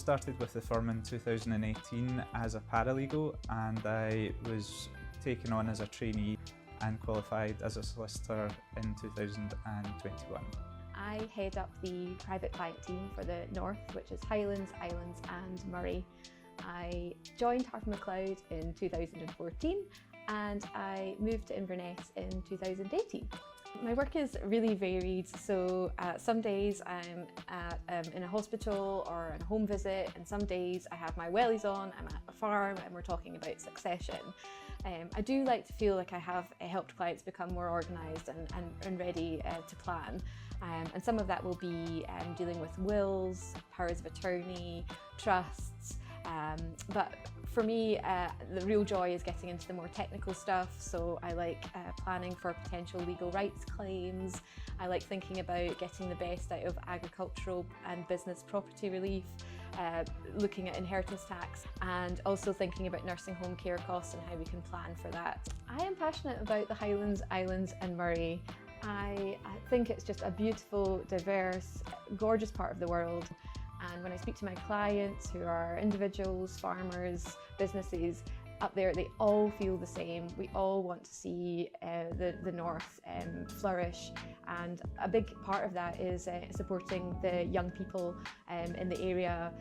started with the firm in 2018 as a paralegal, and I was taken on as a trainee and qualified as a solicitor in 2021. I head up the private client team for the North, which is Highlands, Islands and Moray. I joined Harper McLeod in 2014 and I moved to Inverness in 2018. My work is really varied, so some days I'm in a hospital or on a home visit, and some days I have my wellies on, I'm at a farm and we're talking about succession. I do like to feel like I have helped clients become more organised and ready to plan. And some of that will be dealing with wills, powers of attorney, trusts. But for me, the real joy is getting into the more technical stuff. So I like planning for potential legal rights claims. I like thinking about getting the best out of agricultural and business property relief, looking at inheritance tax, and also thinking about nursing home care costs and how we can plan for that. I am passionate about the Highlands, Islands and Moray. I think it's just a beautiful, diverse, gorgeous part of the world. And when I speak to my clients who are individuals, farmers, businesses, up there, they all feel the same. We all want to see the North flourish, and a big part of that is supporting the young people in the area,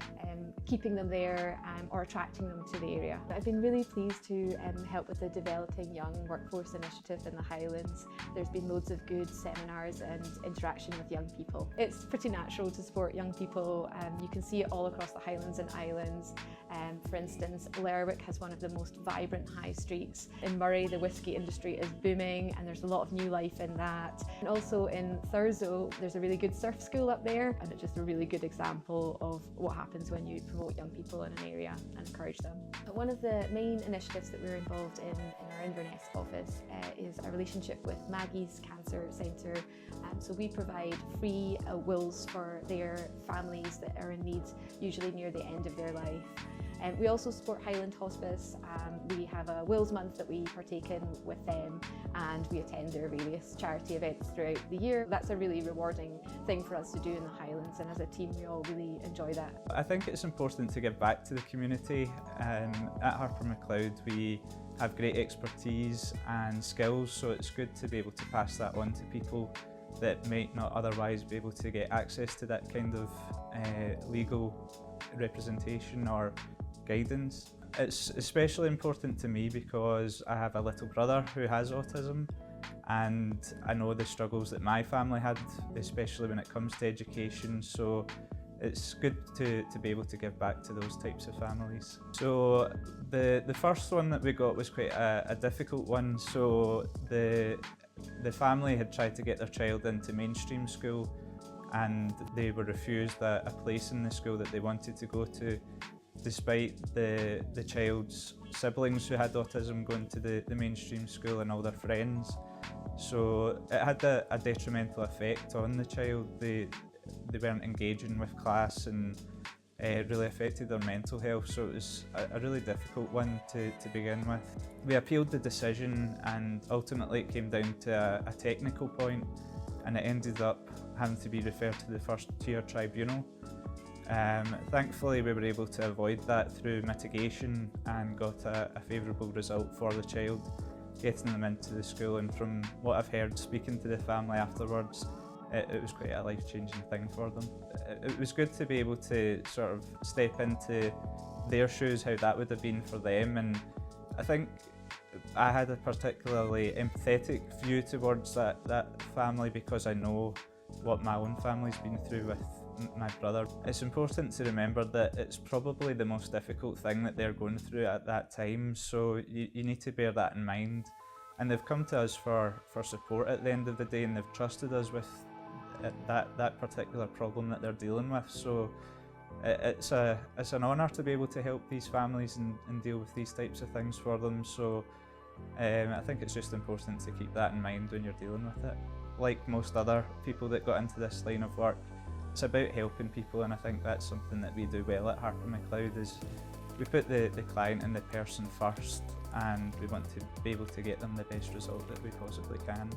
keeping them there or attracting them to the area. I've been really pleased to help with the Developing Young Workforce Initiative in the Highlands. There's been loads of good seminars and interaction with young people. It's pretty natural to support young people. You can see it all across the Highlands and Islands. For instance, Lerwick has one of the most vibrant high streets. In Moray, the whisky industry is booming and there's a lot of new life in that. And also in Thurso, there's a really good surf school up there, and it's just a really good example of what happens when you promote young people in an area and encourage them. One of the main initiatives that we're involved in our Inverness office is a relationship with Maggie's Cancer Centre. So we provide free wills for their families that are in need, usually near the end of their life. We also support Highland Hospice. We have a Wills Month that we partake in with them, and we attend their various charity events throughout the year. That's a really rewarding thing for us to do in the Highlands, and as a team we all really enjoy that. I think it's important to give back to the community. At Harper McLeod we have great expertise and skills, so it's good to be able to pass that on to people that might not otherwise be able to get access to that kind of legal representation or guidance. It's especially important to me because I have a little brother who has autism, and I know the struggles that my family had, especially when it comes to education, so it's good to be able to give back to those types of families. So the first one that we got was quite a difficult one. So the family had tried to get their child into mainstream school, and they were refused a place in the school that they wanted to go to, despite the child's siblings who had autism going to the mainstream school and all their friends. So it had a detrimental effect on the child. They weren't engaging with class, and it really affected their mental health, so it was a really difficult one to begin with. We appealed the decision, and ultimately it came down to a technical point, and it ended up having to be referred to the first tier tribunal. Thankfully we were able to avoid that through mitigation and got a favourable result for the child, getting them into the school, and from what I've heard speaking to the family afterwards, it was quite a life-changing thing for them. It was good to be able to sort of step into their shoes, how that would have been for them, and I think I had a particularly empathetic view towards that family because I know what my own family's been through with my brother. It's important to remember that it's probably the most difficult thing that they're going through at that time, so you need to bear that in mind. And they've come to us for support at the end of the day, and they've trusted us with that particular problem that they're dealing with. So it's an honour to be able to help these families and deal with these types of things for them. So I think it's just important to keep that in mind when you're dealing with it. Like most other people that got into this line of work, it's about helping people, and I think that's something that we do well at Harper McLeod. Is we put the client and the person first, and we want to be able to get them the best result that we possibly can.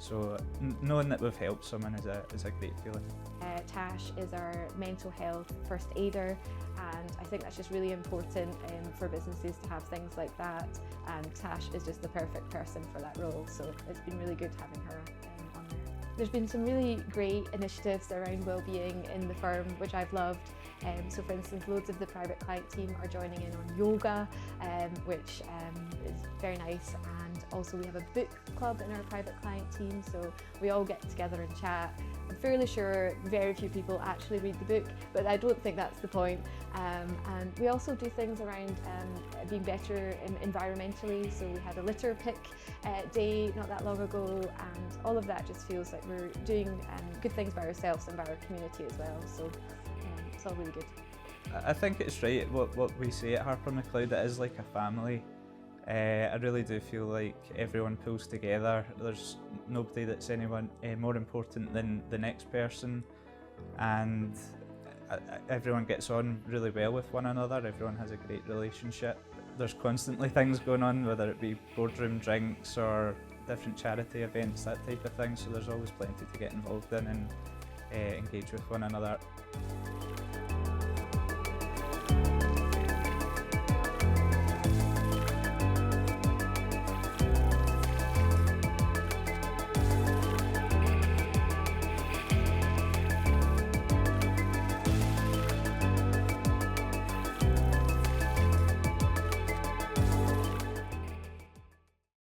So knowing that we've helped someone is a great feeling. Tash is our mental health first aider, and I think that's just really important for businesses to have things like that, and Tash is just the perfect person for that role, so it's been really good having her on there. There's been some really great initiatives around wellbeing in the firm which I've loved. So for instance, loads of the private client team are joining in on yoga, which is very nice, and also we have a book club in our private client team, so we all get together and chat. I'm fairly sure very few people actually read the book, but I don't think that's the point. And we also do things around being better environmentally, so we had a litter pick day not that long ago, and all of that just feels like we're doing good things by ourselves and by our community as well, so it's all really good. I think it's right what we say at Harper McLeod, it is like a family. I really do feel like everyone pulls together. There's nobody that's anyone more important than the next person, and everyone gets on really well with one another. Everyone has a great relationship. There's constantly things going on, whether it be boardroom drinks or different charity events, that type of thing, so there's always plenty to get involved in and engage with one another.